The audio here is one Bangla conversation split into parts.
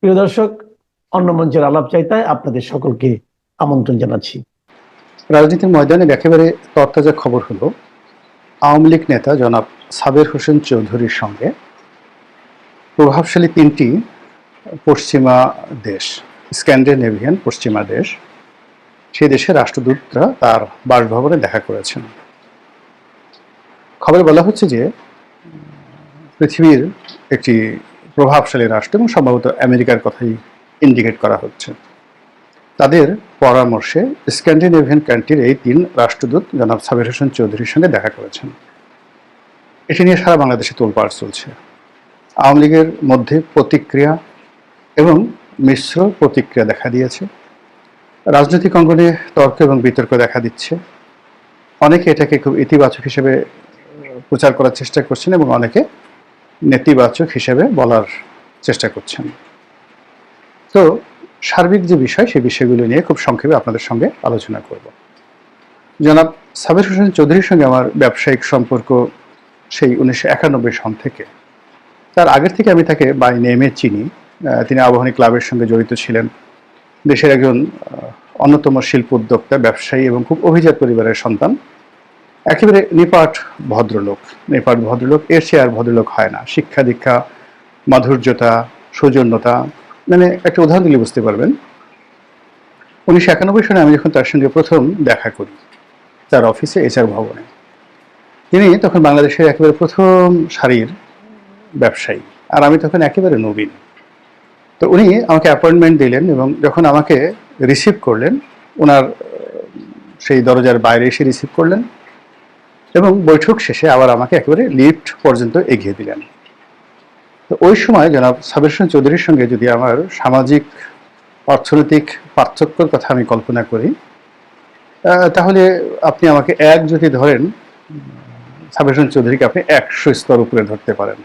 প্রিয় দর্শক, অন্য মঞ্চের আলাপ চাইতায় আপনাদের সকলকে আমন্ত্রণ জানাচ্ছি। রাজনীতির ময়দানে একেবারে তরতাজা খবর হলো, আওয়ামী লীগ নেতা জনাব সাবের হোসেন চৌধুরীর সঙ্গে প্রভাবশালী তিনটি পশ্চিমা দেশ, স্ক্যান্ডিনেভিয়ান পশ্চিমা দেশ, সেই দেশের রাষ্ট্রদূতরা তার বাসভবনে দেখা করেছেন। খবরে বলা হচ্ছে যে পৃথিবীর একটি প্রভাবশালী রাষ্ট্র এবং সম্ভবত আমেরিকার কথাই ইন্ডিকেট করা হচ্ছে, তাদের পরামর্শে স্ক্যান্ডিনেভিয়ান কান্ট্রির এই তিন রাষ্ট্রদূত জনাব সাবের হোসেন চৌধুরীর সঙ্গে দেখা করেছেন। এটি নিয়ে সারা বাংলাদেশে তোলপাড় চলছে। আওয়ামী লীগের মধ্যে প্রতিক্রিয়া এবং মিশ্র প্রতিক্রিয়া দেখা দিয়েছে। রাজনৈতিক অঙ্গনে তর্ক এবং বিতর্ক দেখা দিচ্ছে। অনেকে এটাকে খুব ইতিবাচক হিসেবে প্রচার করার চেষ্টা করছেন এবং অনেকে নেতিবাচক হিসেবে বলার চেষ্টা করছেন। তো সার্বিক যে বিষয়, সেই বিষয়গুলো নিয়ে খুব সংক্ষেপে আপনাদের সঙ্গে আলোচনা করব। জনাব সাবের হোসেন চৌধুরীর সঙ্গে আমার ব্যবসায়িক সম্পর্ক সেই 1991 সন থেকে। তার আগের থেকে আমি তাকে বাই নেমে চিনি। তিনি আবাহনী ক্লাবের সঙ্গে জড়িত ছিলেন। দেশের একজন অন্যতম শিল্প উদ্যোক্তা, ব্যবসায়ী এবং খুব অভিজাত পরিবারের সন্তান। একেবারে নিপাট ভদ্রলোক। এর চেয়ে আর ভদ্রলোক হয় না। শিক্ষা দীক্ষা, মাধুর্যতা, সৌজন্যতা, মানে একটা উদাহরণ দিলে বুঝতে পারবেন। 1991 সালে আমি যখন তার সঙ্গে প্রথম দেখা করি তার অফিসে, HR ভবনে, তিনি তখন বাংলাদেশের একেবারে প্রথম সারির ব্যবসায়ী, আর আমি তখন একেবারে নবীন। তো উনি আমাকে অ্যাপয়েন্টমেন্ট দিলেন এবং যখন আমাকে রিসিভ করলেন, ওনার সেই দরজার বাইরে এসে রিসিভ করলেন এবং বৈঠক শেষে আবার আমাকে একেবারে লিফট পর্যন্ত এগিয়ে দিলেন। তো ওই সময় জনাব সাবের হোসেন চৌধুরীর সঙ্গে যদি আমার সামাজিক অর্থনৈতিক পার্থক্যের কথা আমি কল্পনা করি, তাহলে আপনি আমাকে এক যদি ধরেন, সাবের হোসেন চৌধুরীকে আপনি 100 স্তর উপরে ধরতে পারেন,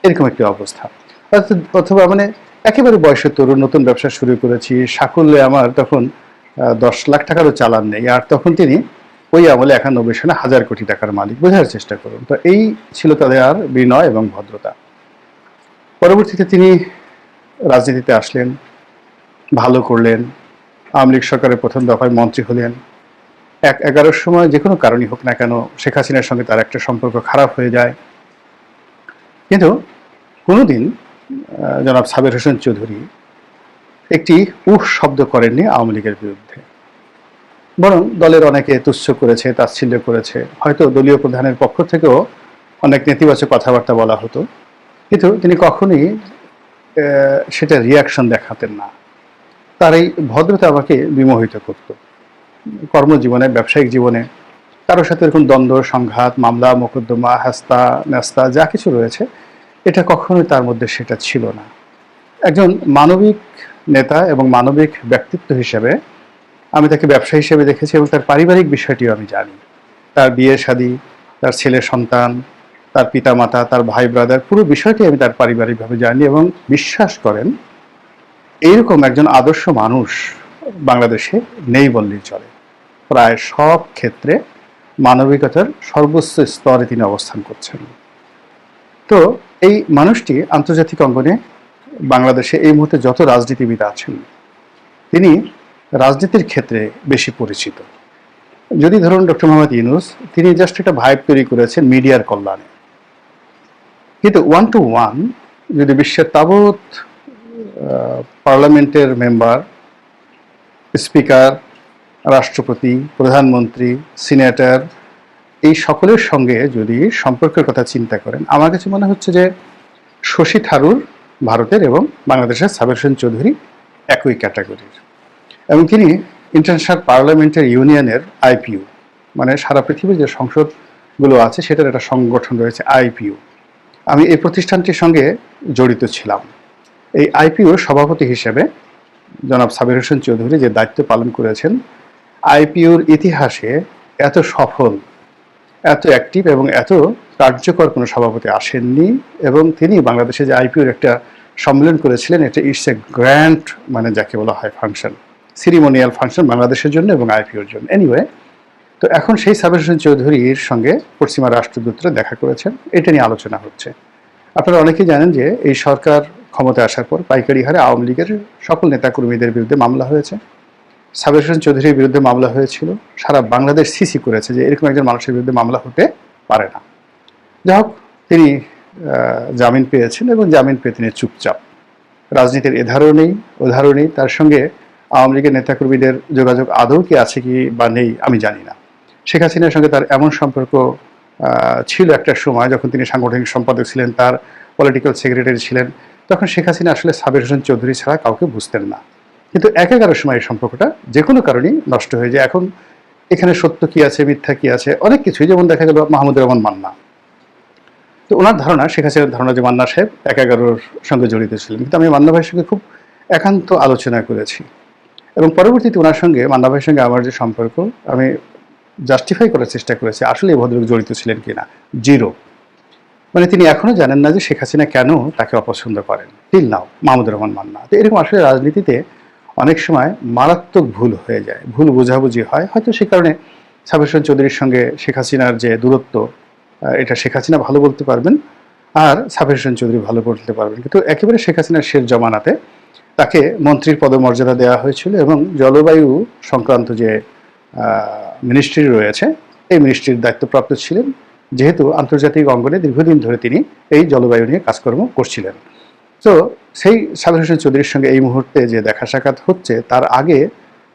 এরকম একটি অবস্থা। অথবা মানে একেবারে বয়সের তরুণ, নতুন ব্যবসা শুরু করেছি, সাকল্যে আমার তখন 10 লাখ টাকারও চালান নেই, আর তখন তিনি ওই আমলে 91 সালে 1000 কোটি টাকার মালিক। বোঝার চেষ্টা করুন। তো এই ছিল তাদের আর বিনয় এবং ভদ্রতা। পরবর্তীতে তিনি রাজনীতিতে আসলেন, ভালো করলেন। আওয়ামী লীগ সরকারের প্রথম দফায় মন্ত্রী হলেন। 11 সময় যে কোনো কারণই হোক না কেন, শেখ হাসিনার সঙ্গে তার একটা সম্পর্ক খারাপ হয়ে যায়। কিন্তু কোনোদিন জনাব সাবের হোসেন চৌধুরী একটি শব্দ করেননি আওয়ামী লীগের বিরুদ্ধে। বরং দলের অনেকে তুচ্ছ করেছে, তাচ্ছিল্য করেছে। হয়তো দলীয় প্রধানের পক্ষ থেকেও অনেক নেতিবাচক কথাবার্তা বলা হতো, কিন্তু তিনি কখনোই সেটা রিয়াকশন দেখাতেন না। তার এই ভদ্রতা আমাকে বিমোহিত করত। কর্মজীবনে, ব্যবসায়িক জীবনে কারোর সাথে এরকম দ্বন্দ্ব, সংঘাত, মামলা, মোকদ্দমা, হাস্তা ন্যাস্তা যা কিছু রয়েছে, এটা কখনোই তার মধ্যে সেটা ছিল না। একজন মানবিক নেতা এবং মানবিক ব্যক্তিত্ব হিসেবে আমি তাকে ব্যবসা হিসেবে দেখেছি এবং তার পারিবারিক বিষয়টিও আমি জানি। তার বিয়ে শাদী, তার ছেলে সন্তান, তার পিতামাতা, তার ভাই ব্রাদার, পুরো বিষয়টি আমি তার পারিবারিকভাবে জানি এবং বিশ্বাস করেন এইরকম একজন আদর্শ মানুষ বাংলাদেশে নেই বললেই চলে। প্রায় সব ক্ষেত্রে মানবিকতার সর্বোচ্চ স্তরে তিনি অবস্থান করছেন। তো এই মানুষটি আন্তর্জাতিক অঙ্গনে বাংলাদেশে এই মুহূর্তে যত রাজনীতিবিদ আছেন, তিনি রাজনীতির ক্ষেত্রে বেশি পরিচিত। যদি ধরুন ডক্টর মোহাম্মদ ইউনূস, তিনি জাস্ট একটা ভাইব তৈরি করেছেন মিডিয়ার কল্যাণে, কিন্তু 1 to 1 যদি বিশ্বের তাবৎ পার্লামেন্টের মেম্বার, স্পিকার, রাষ্ট্রপতি, প্রধানমন্ত্রী, সিনেটর, এই সকলের সঙ্গে যদি সম্পর্কের কথা চিন্তা করেন, আমার কাছে মনে হচ্ছে যে শশী থারুর ভারতের এবং বাংলাদেশের সাবের হোসেন চৌধুরী একই ক্যাটাগরির। এবং তিনি ইন্টারন্যাশনাল পার্লামেন্টারি ইউনিয়নের IPU, মানে সারা পৃথিবীর যে সংসদগুলো আছে সেটার একটা সংগঠন রয়েছে IPU। আমি এই প্রতিষ্ঠানটির সঙ্গে জড়িত ছিলাম। এই IPUর সভাপতি হিসেবে জনাব সাবের হোসেন চৌধুরী যে দায়িত্ব পালন করেছেন, IPUর ইতিহাসে এত সফল, এত অ্যাক্টিভ এবং এত কার্যকর কোনো সভাপতি আসেননি। এবং তিনি বাংলাদেশে যে IPUর একটা সম্মেলন করেছিলেন, এটা ইটস এ গ্র্যান্ড, মানে যাকে বলা হয় ফাংশন, সিরিমোনিয়াল ফাংশন বাংলাদেশের জন্য এবং IPUর জন্য। এনিওয়ে, তো এখন সেই সাবের হোসেন চৌধুরীর সঙ্গে পশ্চিমা রাষ্ট্রদূতরা দেখা করেছেন, এটা নিয়ে আলোচনা হচ্ছে। আপনারা অনেকেই জানেন যে এই সরকার ক্ষমতায় আসার পর পাইকারি হারে আওয়ামী লীগের সকল নেতাকর্মীদের বিরুদ্ধে মামলা হয়েছে। সাবের হোসেন চৌধুরীর বিরুদ্ধে মামলা হয়েছিল। সারা বাংলাদেশ সিসি করেছে যে এরকম একজন মানুষের বিরুদ্ধে মামলা হতে পারে না। যাই হোক, তিনি জামিন পেয়েছেন এবং জামিন পেয়ে তিনি চুপচাপ। রাজনীতির এধারও নেই ওধারও নেই। তার সঙ্গে আওয়ামী লীগের নেতাকর্মীদের যোগাযোগ আদৌ কি আছে কি বা নেই আমি জানি না। শেখ হাসিনার সঙ্গে তার এমন সম্পর্ক ছিল একটা সময় যখন তিনি সাংগঠনিক সম্পাদক ছিলেন, তার পলিটিক্যাল সেক্রেটারি ছিলেন, তখন শেখ হাসিনা আসলে সাবের হোসেন চৌধুরী ছাড়া কাউকে বুঝতেন না। কিন্তু একাগারের সময় এই সম্পর্কটা যে কোনো কারণেই নষ্ট হয়ে যায়। এখন এখানে সত্য কি আছে মিথ্যা কি আছে অনেক কিছুই, যেমন দেখা গেল মাহমুদুর রহমান মান্না, তো ওনার ধারণা, শেখ হাসিনার ধারণা যে মান্না সাহেব একাগারোর সঙ্গে জড়িত ছিলেন। কিন্তু আমি মান্না ভাইয়ের সঙ্গে খুব একান্ত আলোচনা করেছি এবং পরবর্তীতে ওনার সঙ্গে, মান্না ভাইয়ের সঙ্গে আমার যে সম্পর্ক, আমি জাস্টিফাই করার চেষ্টা করেছি আসলে এই ভদ্রলোক জড়িত ছিলেন কিনা। জিরো। মানে তিনি এখনো জানেন না যে শেখ হাসিনা কেন তাকে অপছন্দ করেন, টিল নাও, মাহমুদুর রহমান মান্না। তো এরকম আসলে রাজনীতিতে অনেক সময় মারাত্মক ভুল হয়ে যায়, ভুল বোঝাবুঝি হয়। হয়তো সে কারণে সাবের হোসেন চৌধুরীর সঙ্গে শেখ হাসিনার যে দূরত্ব, এটা শেখ হাসিনা ভালো বলতে পারবেন আর সাবের হোসেন চৌধুরী ভালো বলতে পারবেন। কিন্তু একেবারে শেখ হাসিনার শেষ জমানাতে তাকে মন্ত্রীর পদমর্যাদা দেওয়া হয়েছিল এবং জলবায়ু সংক্রান্ত যে মিনিস্ট্রি রয়েছে এই মিনিস্ট্রির দায়িত্বপ্রাপ্ত ছিলেন, যেহেতু আন্তর্জাতিক অঙ্গনে দীর্ঘদিন ধরে তিনি এই জলবায়ু নিয়ে কাজকর্ম করছিলেন। তো সেই সাবের হোসেন চৌধুরীর সঙ্গে এই মুহূর্তে যে দেখা সাক্ষাৎ হচ্ছে, তার আগে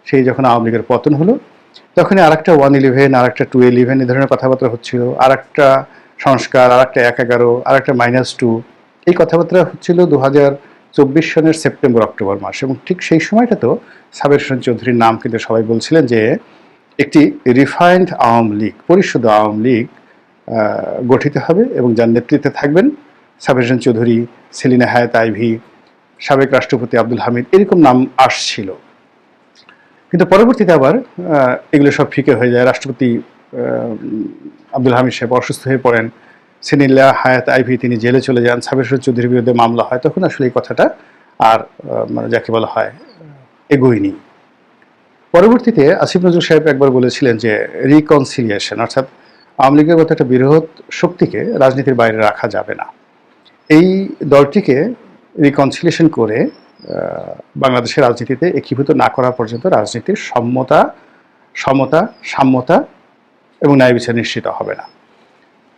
সেই যখন আওয়ামী লীগের পতন হলো তখনই আরেকটা 111, আরেকটা 211 এই ধরনের কথাবার্তা হচ্ছিল, আরেকটা সংস্কার, আরেকটা 1-11, আরেকটা -2, এই কথাবার্তা হচ্ছিল 2024 সনের সেপ্টেম্বর অক্টোবর মাস। এবং ঠিক সেই সময়টা তো সাবের হোসেন চৌধুরীর নাম কিন্তু সবাই বলছিলেন যে একটি রিফাইন্ড আওয়ামী লীগ, পরিশুদ্ধ আওয়ামী লীগ গঠিত হবে এবং যার নেতৃত্বে থাকবেন সাবের হোসেন চৌধুরী, সেলিনা হায়াত আইভী, সাবেক রাষ্ট্রপতি আব্দুল হামিদ, এরকম নাম আসছিল। কিন্তু পরবর্তীতে আবার এগুলো সব ফিকে হয়ে যায়। রাষ্ট্রপতি আব্দুল হামিদ সাহেব অসুস্থ হয়ে পড়েন, সেলিনা হায়াত আইভী তিনি জেলে চলে যান, সাবের হোসেন চৌধুরীর বিরুদ্ধে মামলা হয়। তখন আসলে এই কথাটা আর মানে যাকে বলা হয় এগোয়নি। পরবর্তীতে আসিফ নজরুল সাহেব একবার বলেছিলেন যে রিকনসিলিয়েশন, অর্থাৎ আওয়ামী লীগের মতো একটা বৃহৎ শক্তিকে রাজনীতির বাইরে রাখা যাবে না, এই দলটিকে রিকনসিলিয়েশন করে বাংলাদেশের রাজনীতিতে একীভূত না করা পর্যন্ত রাজনীতির সমতা, সাম্যতা এবং ন্যায় বিচার নিশ্চিত হবে না।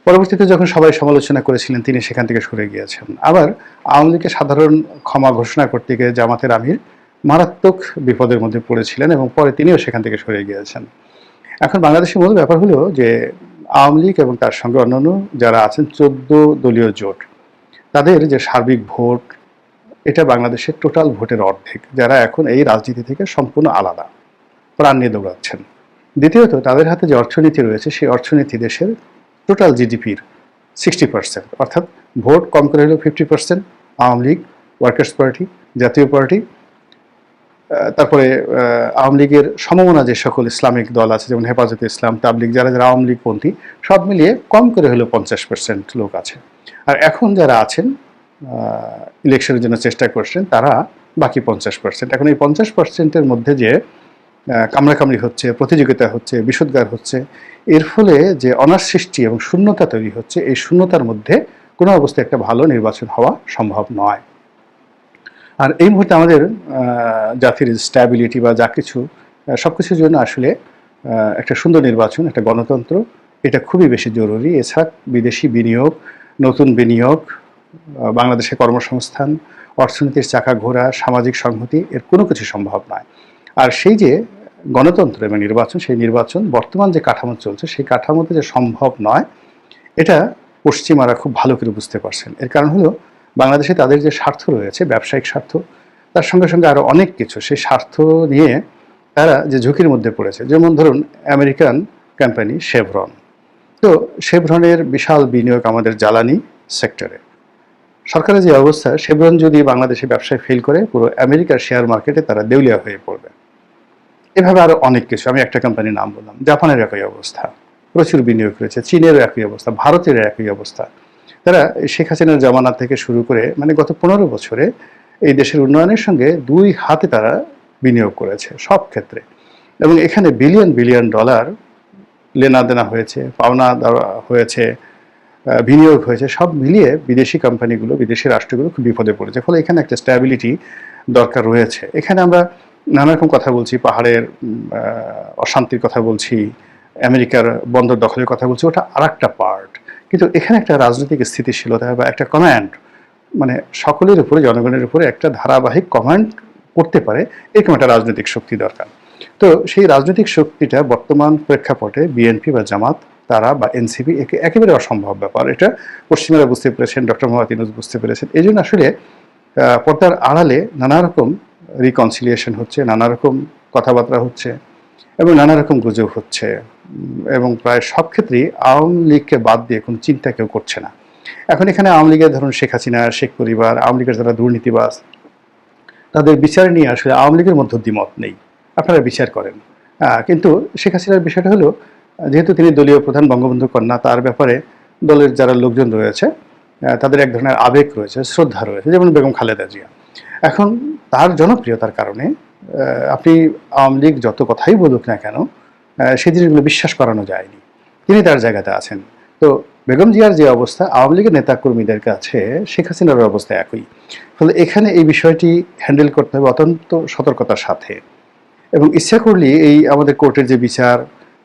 পরবর্তীতে যখন সবাই সমালোচনা করেছিলেন তিনি সেখান থেকে সরে গিয়েছেন। আবার আওয়ামী লীগকে সাধারণ ক্ষমা ঘোষণা করতে গিয়ে জামাতের আমির মারাত্মক বিপদের মধ্যে পড়েছিলেন এবং পরে তিনিও সেখান থেকে সরে গিয়েছেন। এখন বাংলাদেশের মূল ব্যাপার হলো যে আওয়ামী লীগ এবং তার সঙ্গে অন্যান্য যারা আছেন 14 দলীয় জোট, তাদের যে সার্বিক ভোট, এটা বাংলাদেশের টোটাল ভোটের অর্ধেক, যারা এখন এই রাজনীতি থেকে সম্পূর্ণ আলাদা, প্রাণ নিয়ে দৌড়াচ্ছেন। দ্বিতীয়ত তাদের হাতে যে অর্থনীতি রয়েছে সেই অর্থনীতি দেশের টোটাল জিডিপির 60%, অর্থাৎ ভোট কম করে হলেও 50% আওয়ামী লীগ, ওয়ার্কার্স পার্টি, জাতীয় পার্টি, তারপরে আওয়ামী লীগের সমমনা যে সকল ইসলামিক দল আছে যেমন হেফাজতে ইসলাম, তাবলিগ, যারা যারা আওয়ামী লীগপন্থী, সব মিলিয়ে কম করে হলেও 50% লোক আছে। আর এখন যারা আছেন ইলেকশনের জন্য চেষ্টা করছেন তারা বাকি 50%। এখন এই 50%-এর মধ্যে যে কামড়াকামড়ি হচ্ছে, প্রতিযোগিতা হচ্ছে, বিষোদ্গার হচ্ছে, এর ফলে যে অনার সৃষ্টি এবং শূন্যতা তৈরি হচ্ছে, এই শূন্যতার মধ্যে কোনো অবস্থায় একটা ভালো নির্বাচন হওয়া সম্ভব নয়। আর এই মুহূর্তে আমাদের জাতির স্ট্যাবিলিটি বা যা কিছু সব কিছুর জন্য আসলে একটা সুন্দর নির্বাচন, একটা গণতন্ত্র, এটা খুবই বেশি জরুরি। এছাড়া বিদেশি বিনিয়োগ, নতুন বিনিয়োগ, বাংলাদেশে কর্মসংস্থান, অর্থনীতির চাকা ঘোরা, সামাজিক সংহতি, এর কোনো কিছু সম্ভব নয়। আর সেই যে গণতন্ত্র এবং নির্বাচন, সেই নির্বাচন বর্তমান যে কাঠামো চলছে সেই কাঠামোতে যে সম্ভব নয়, এটা পশ্চিমারা খুব ভালো করে বুঝতে পারছেন। এর কারণ হলো বাংলাদেশে তাদের যে স্বার্থ রয়েছে, ব্যবসায়িক স্বার্থ, তার সঙ্গে সঙ্গে আরও অনেক কিছু, সেই স্বার্থ নিয়ে তারা যে ঝুঁকির মধ্যে পড়েছে। যেমন ধরুন আমেরিকান কোম্পানি শেভরন, তো শেভরনের বিশাল বিনিয়োগ আমাদের জ্বালানি সেক্টরে। সরকারের যে অবস্থা, শেভরন যদি বাংলাদেশে ব্যবসায় ফেল করে পুরো আমেরিকার শেয়ার মার্কেটে তারা দেউলিয়া হয়ে পড়বে। এভাবে আরও অনেক কিছু, আমি একটা কোম্পানির নাম বললাম, জাপানের একই অবস্থা, প্রচুর বিনিয়োগ রয়েছে, চীনেরও একই অবস্থা, ভারতের একই অবস্থা। তারা শেখ হাসিনার জামানা থেকে শুরু করে মানে গত 15 বছরে এই দেশের উন্নয়নের সঙ্গে দুই হাতে তারা বিনিয়োগ করেছে সব ক্ষেত্রে, এবং এখানে বিলিয়ন বিলিয়ন ডলার লেনা দেনা হয়েছে, পাওনা দেওয়া হয়েছে, বিনিয়োগ হয়েছে, সব মিলিয়ে বিদেশি কোম্পানিগুলো, বিদেশি রাষ্ট্রগুলো খুব বিপদে পড়েছে। ফলে এখানে একটা স্ট্যাবিলিটি দরকার রয়েছে। এখানে আমরা নানা রকম কথা বলছি, পাহাড়ের অশান্তির কথা বলছি, আমেরিকার বন্দর দখলের কথা বলছি, ওটা আর একটা পার্ট। কিন্তু এখানে একটা রাজনৈতিক স্থিতিশীলতা বা একটা কমান্ড, মানে সকলের উপরে, জনগণের উপরে একটা ধারাবাহিক কমান্ড করতে পারে, এরকম একটা রাজনৈতিক শক্তি দরকার। তো সেই রাজনৈতিক শক্তিটা বর্তমান প্রেক্ষাপটে বিএনপি বা জামাত তারা বা এনসিপি একেবারে অসম্ভব ব্যাপার। এটা পশ্চিমারা বুঝতে পেরেছেন, ডক্টর মোহাম্মদ ইউনূস বুঝতে পেরেছেন। এই জন্য আসলে পর্দার আড়ালে নানা রকম রিকনসিলিয়েশন হচ্ছে, নানা রকম কথাবার্তা হচ্ছে এবং নানা রকম গুজব হচ্ছে, এবং প্রায় সব ক্ষেত্রেই আওয়ামী লীগকে বাদ দিয়ে কোনো চিন্তা কেউ করছে না। এখন এখানে আওয়ামী লীগের ধরুন শেখ হাসিনা, শেখ পরিবার, আওয়ামী লীগের যারা দুর্নীতিবাজ, তাদের বিচার নিয়ে আসলে আওয়ামী লীগের মধ্যে দ্বিমত নেই, আপনারা বিচার করেন। কিন্তু শেখ হাসিনার বিষয়টা হলো, যেহেতু তিনি দলীয় প্রধান, বঙ্গবন্ধু কন্যা, তার ব্যাপারে দলের যারা লোকজন রয়েছে তাদের এক ধরনের আবেগ রয়েছে, শ্রদ্ধা রয়েছে, যেমন বেগম খালেদা জিয়া। এখন তার জনপ্রিয়তার কারণে আপনি আওয়ামী লীগ যত কথাই বলুক না কেন, সেই জিনিসগুলো বিশ্বাস করানো যায়নি। তিনি তার জায়গাতে আছেন। তো বেগম জিয়ার যে অবস্থা, আওয়ামী লীগের নেতাকর্মীদের কাছে শেখ হাসিনার অবস্থা একই। ফলে এখানে এই বিষয়টি হ্যান্ডেল করতে হবে অত্যন্ত সতর্কতার সাথে, এবং ইচ্ছা করলে এই আমাদের কোর্টের যে বিচার,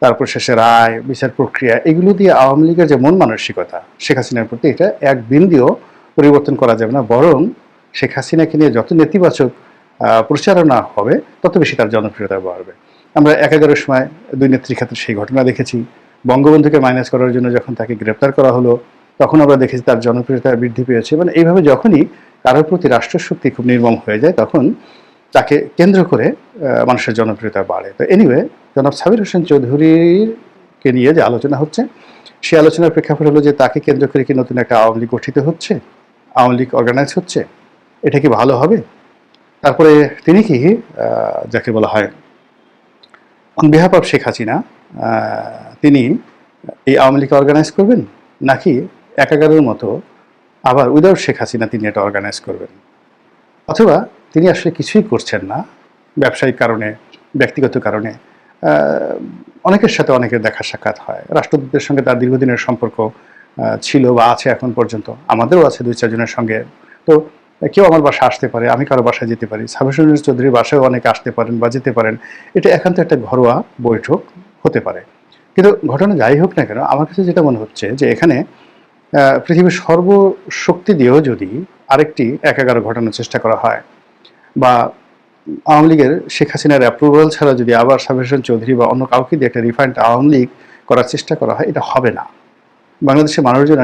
তারপর শেষে রায়, বিচার প্রক্রিয়া, এগুলো দিয়ে আওয়ামী লীগের যে মন মানসিকতা শেখ হাসিনার প্রতি, এটা এক বিন্দুও পরিবর্তন করা যাবে না। বরং শেখ হাসিনাকে নিয়ে যত নেতিবাচক প্রচারণা হবে, তত বেশি তার জনপ্রিয়তা বাড়বে। আমরা 11-এর সময় দুই নেত্রীর ক্ষেত্রে সেই ঘটনা দেখেছি। বঙ্গবন্ধুকে মাইনাস করার জন্য যখন তাকে গ্রেপ্তার করা হলো, তখন আমরা দেখেছি তার জনপ্রিয়তা বৃদ্ধি পেয়েছে। মানে এইভাবে যখনই কারোর প্রতি রাষ্ট্রশক্তি খুব নির্মম হয়ে যায়, তখন তাকে কেন্দ্র করে মানুষের জনপ্রিয়তা বাড়ে। তো এনিওয়ে, জনাব সাবির হোসেন চৌধুরীকে নিয়ে যে আলোচনা হচ্ছে, সেই আলোচনার প্রেক্ষাপট হলো যে তাকে কেন্দ্র করে কি নতুন একটা আওয়ামী লীগ গঠিত হচ্ছে, আওয়ামী লীগ অর্গানাইজ হচ্ছে, এটা কি ভালো হবে? তারপরে তিনি কি যাকে বলা হয় on behalf of Sheikh Hasina, তিনি এই আওয়ামী লীগ অর্গানাইজ করবেন, নাকি একাগারের মতো আবার উইদাউট শেখ হাসিনা তিনি এটা অর্গানাইজ করবেন? অথবা তিনি আসলে কিছুই করছেন না, ব্যবসায়িক কারণে, ব্যক্তিগত কারণে। অনেকের সাথে অনেকের দেখা সাক্ষাৎ হয়, রাষ্ট্রদূতদের সঙ্গে তার দীর্ঘদিনের সম্পর্ক ছিল বা আছে এখন পর্যন্ত, আমাদেরও আছে 2-4 জনের সঙ্গে। তো কেউ আমার বাসায় আসতে পারে, আমি কারো বাসায় যেতে পারি, সাবির হোসেন চৌধুরীর বাসায়ও অনেকে আসতে পারেন বা যেতে পারেন। এটা একান্ত একটা ঘরোয়া বৈঠক হতে পারে। কিন্তু ঘটনা যাই হোক না কেন, আমার কাছে যেটা মনে হচ্ছে যে এখানে পৃথিবীর সর্বশক্তি দিয়েও যদি আরেকটি 11 ঘটানোর চেষ্টা করা হয়, বা আওয়ামী লীগের শেখ হাসিনার অ্যাপ্রুভাল ছাড়া যদি আবার সাবির হোসেন চৌধুরী বা অন্য কাউকে দিয়ে একটা রিফাইন্ড আওয়ামী লীগ করার চেষ্টা করা হয়, এটা হবে না। বাংলাদেশের মানুষজন